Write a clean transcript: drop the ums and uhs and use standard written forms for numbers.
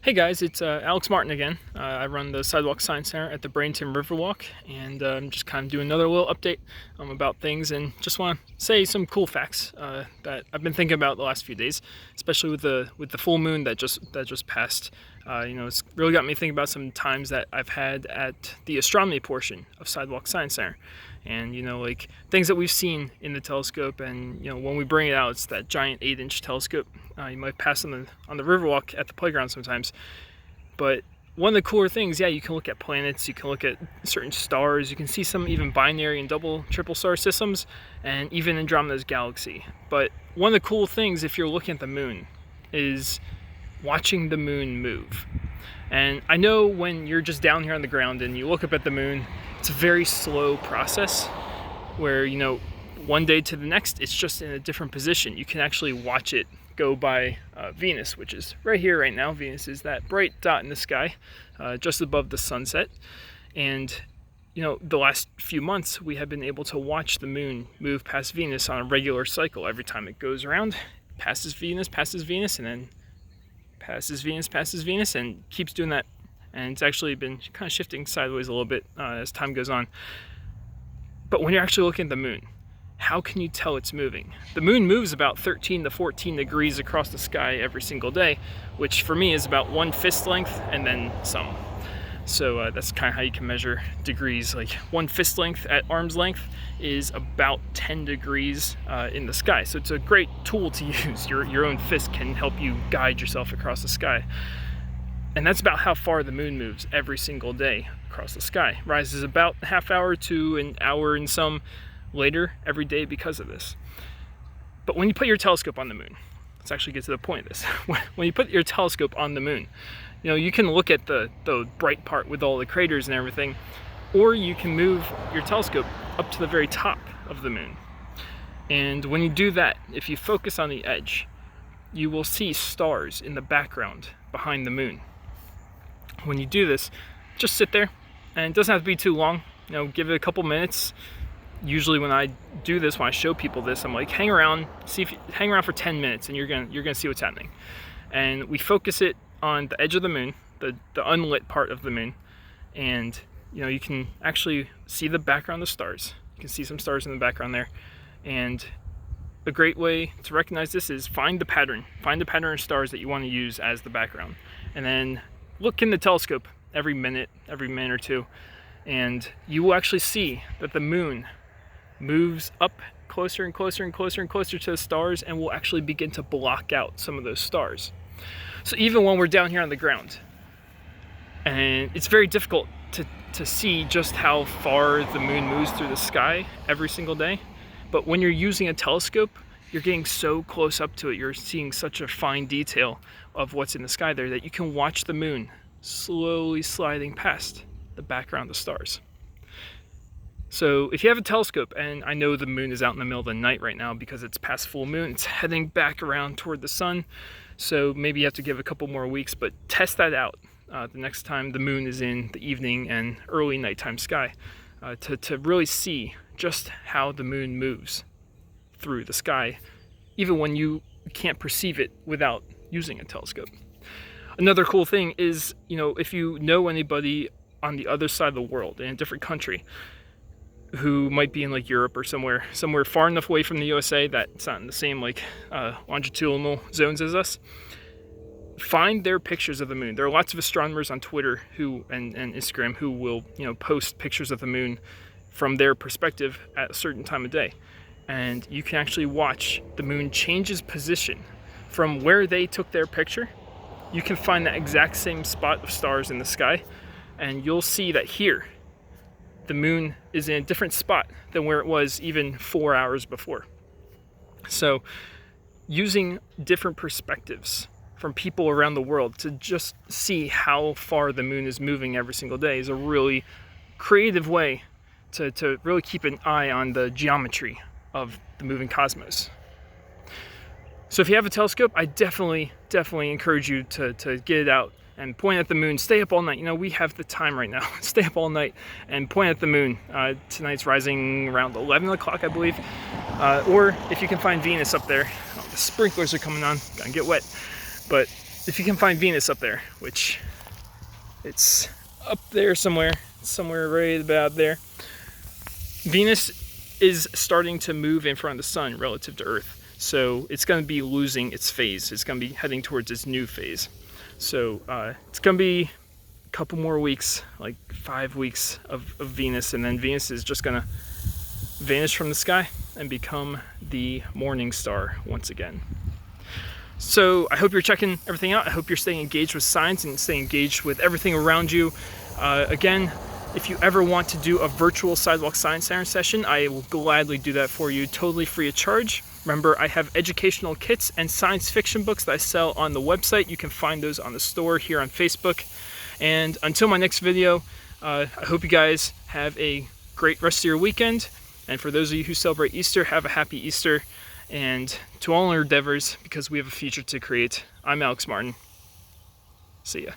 Hey guys, it's Alex Martin again. I run the Sidewalk Science Center at the Bradenton Riverwalk, and I'm just kind of doing another little update about things, and just want to say some cool facts that I've been thinking about the last few days, especially with the full moon that just passed. It's really got me thinking about some times that I've had at the astronomy portion of Sidewalk Science Center, and like things that we've seen in the telescope, and when we bring it out, it's that giant 8-inch telescope. You might pass on the Riverwalk at the playground sometimes, but one of the cooler things, you can look at planets, you can look at certain stars, you can see some even binary and double, triple star systems, and even Andromeda's galaxy. But one of the cool things, if you're looking at the moon, is watching the moon move. And I know when you're just down here on the ground and you look up at the moon, it's a very slow process where, one day to the next, it's just in a different position. You can actually watch it go by Venus, which is right here right now. Venus is that bright dot in the sky just above the sunset. And the last few months we have been able to watch the moon move past Venus on a regular cycle. Every time it goes around, passes Venus, and then passes Venus, and keeps doing that. And it's actually been kind of shifting sideways a little bit as time goes on. But when you're actually looking at the moon, how can you tell it's moving? The moon moves about 13 to 14 degrees across the sky every single day, which for me is about 1 fist length and then some. So that's kind of how you can measure degrees. Like 1 fist length at arm's length is about 10 degrees in the sky. So it's a great tool to use. Your own fist can help you guide yourself across the sky. And that's about how far the moon moves every single day across the sky. Rises about a half hour to an hour and some later every day because of this. But when you put your telescope on the moon, let's actually get to the point of this. When you put your telescope on the moon, you can look at the bright part with all the craters and everything, or you can move your telescope up to the very top of the moon. And when you do that, if you focus on the edge, you will see stars in the background behind the moon. When you do this, just sit there, and it doesn't have to be too long. Give it a couple minutes. Usually when I do this, when I show people this, I'm like, hang around for 10 minutes, and you're gonna see what's happening. And we focus it on the edge of the moon, the unlit part of the moon, and you can actually see the background of stars. You can see some stars in the background there, and a great way to recognize this is find the pattern of stars that you want to use as the background, and then look in the telescope every minute or two, and you will actually see that the moon moves up closer and closer and closer and closer to the stars, and will actually begin to block out some of those stars. So even when we're down here on the ground, and it's very difficult to see just how far the moon moves through the sky every single day, but when you're using a telescope, you're getting so close up to it, you're seeing such a fine detail of what's in the sky there that you can watch the moon slowly sliding past the background of stars. So if you have a telescope, and I know the moon is out in the middle of the night right now because it's past full moon, it's heading back around toward the sun, so maybe you have to give a couple more weeks, but test that out the next time the moon is in the evening and early nighttime sky to really see just how the moon moves through the sky, even when you can't perceive it without using a telescope. Another cool thing is, if you know anybody on the other side of the world in a different country who might be in like Europe or somewhere far enough away from the USA that it's not in the same longitudinal zones as us, find their pictures of the moon. There are lots of astronomers on Twitter and Instagram who will post pictures of the moon from their perspective at a certain time of day, and you can actually watch the moon changes position from where they took their picture. You can find that exact same spot of stars in the sky, and you'll see that here the moon is in a different spot than where it was even 4 hours before. So using different perspectives from people around the world to just see how far the moon is moving every single day is a really creative way to really keep an eye on the geometry of the moving cosmos. So if you have a telescope, I definitely encourage you to get it out and point at the moon. Stay up all night. We have the time right now. Stay up all night and point at the moon. Tonight's rising around 11 o'clock, I believe. Or if you can find Venus up there. Oh, the sprinklers are coming on. Gonna get wet. But if you can find Venus up there, which it's up there somewhere right about there. Venus is starting to move in front of the sun relative to Earth. So it's going to be losing its phase. It's going to be heading towards its new phase. So it's going to be a couple more weeks, like 5 weeks of Venus, and then Venus is just going to vanish from the sky and become the morning star once again. So I hope you're checking everything out. I hope you're staying engaged with science and staying engaged with everything around you. Again, if you ever want to do a virtual Sidewalk Science Center session, I will gladly do that for you, totally free of charge. Remember, I have educational kits and science fiction books that I sell on the website. You can find those on the store here on Facebook. And until my next video, I hope you guys have a great rest of your weekend. And for those of you who celebrate Easter, have a happy Easter. And to all our endeavors, because we have a future to create, I'm Alex Martin. See ya.